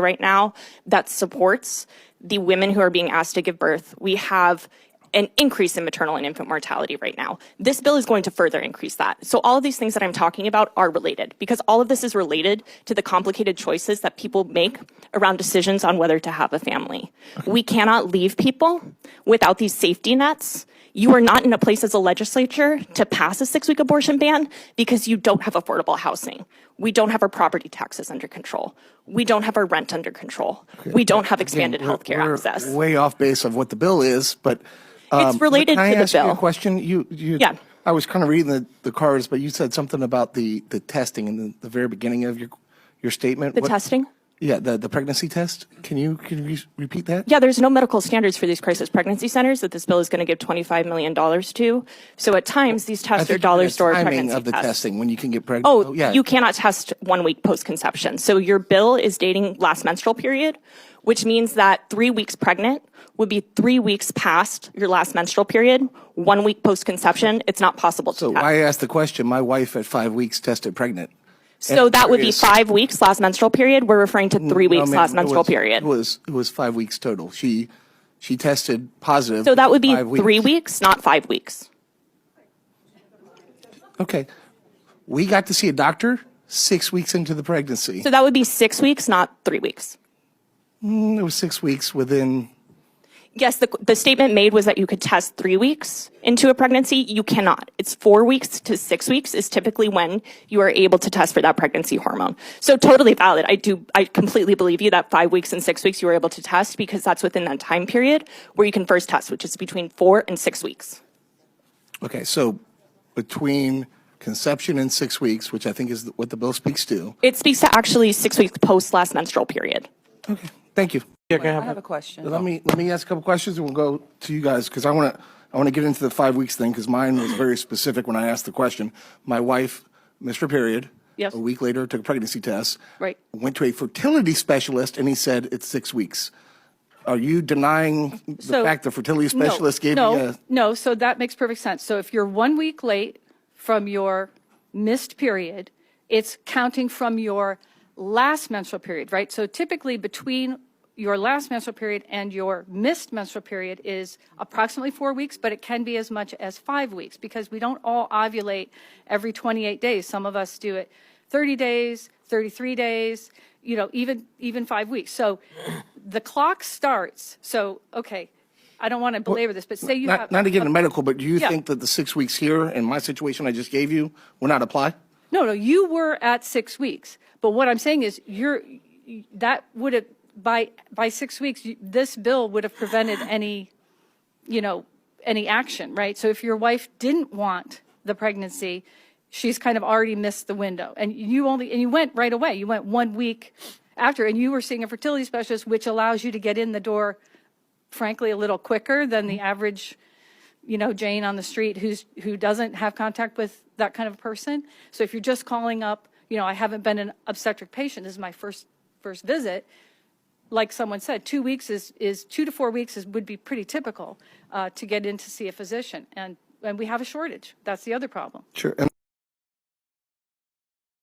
right now that supports the women who are being asked to give birth. We have an increase in maternal and infant mortality right now. This bill is going to further increase that. So all of these things that I'm talking about are related, because all of this is related to the complicated choices that people make around decisions on whether to have a family. We cannot leave people without these safety nets. You are not in a place as a legislature to pass a 6-week abortion ban because you don't have affordable housing. We don't have our property taxes under control. We don't have our rent under control. We don't have expanded healthcare access. We're way off base of what the bill is, but it's related can I to the ask you bill. a question? Yeah. I was kind of reading the cards, but you said something about the testing in the very beginning of your statement. The testing? Yeah, the pregnancy test. Can you repeat that? Yeah, there's no medical standards for these crisis pregnancy centers that this bill is going to give $25 million to. So at times, these tests are dollar store pregnancy of the tests. testing when you can get pregnant. Oh, yeah. You cannot test 1 week post-conception. So your bill is dating last menstrual period, which means that 3 weeks pregnant would be 3 weeks past your last menstrual period. 1 week post-conception, it's not possible to So test. I asked the question. My wife at 5 weeks tested pregnant. So that would be 5 weeks last menstrual period. We're referring to 3 weeks last menstrual period. It was 5 weeks total. She tested positive. So that would be 5 weeks. 3 weeks, not 5 weeks. Okay. We got to see a doctor 6 weeks into the pregnancy. So that would be 6 weeks, not 3 weeks. It was 6 weeks within. Yes, the statement made was that you could test 3 weeks into a pregnancy. You cannot. It's 4 weeks to 6 weeks is typically when you are able to test for that pregnancy hormone. So totally valid. I completely believe you that 5 weeks and 6 weeks you were able to test because that's within that time period where you can first test, which is between 4 and 6 weeks. Okay, so between conception and 6 weeks, which I think is what the bill speaks to. It speaks to actually 6 weeks post last menstrual period. Okay, thank you. I have a question. Let me ask a couple questions and we'll go to you guys because I want to get into the 5 weeks thing because mine was very specific when I asked the question. My wife missed her period. Yes. A week later took a pregnancy test. Right. Went to a fertility specialist and he said it's 6 weeks. Are you denying the fact the fertility specialist gave you a... No, so that makes perfect sense. So if you're 1 week late from your missed period, it's counting from your last menstrual period, right? So typically between your last menstrual period and your missed menstrual period is approximately 4 weeks, but it can be as much as 5 weeks because we don't all ovulate every 28 days. Some of us do it 30 days, 33 days, even 5 weeks. So the clock starts. So, okay, I don't want to belabor this, but say you have... Not to get into medical, but do you Yeah. think that the 6 weeks here in my situation I just gave you will not apply? No, you were at 6 weeks. But what I'm saying is that would have, by 6 weeks, this bill would have prevented any action, right? So if your wife didn't want the pregnancy, she's kind of already missed the window. And you went right away. You went 1 week after, and you were seeing a fertility specialist, which allows you to get in the door, frankly, a little quicker than the average, Jane on the street who doesn't have contact with that kind of person. So if you're just calling up, I haven't been an obstetric patient. This is my first visit. Like someone said, 2 weeks is 2 to 4 weeks would be pretty typical to get in to see a physician. And we have a shortage. That's the other problem. Sure. And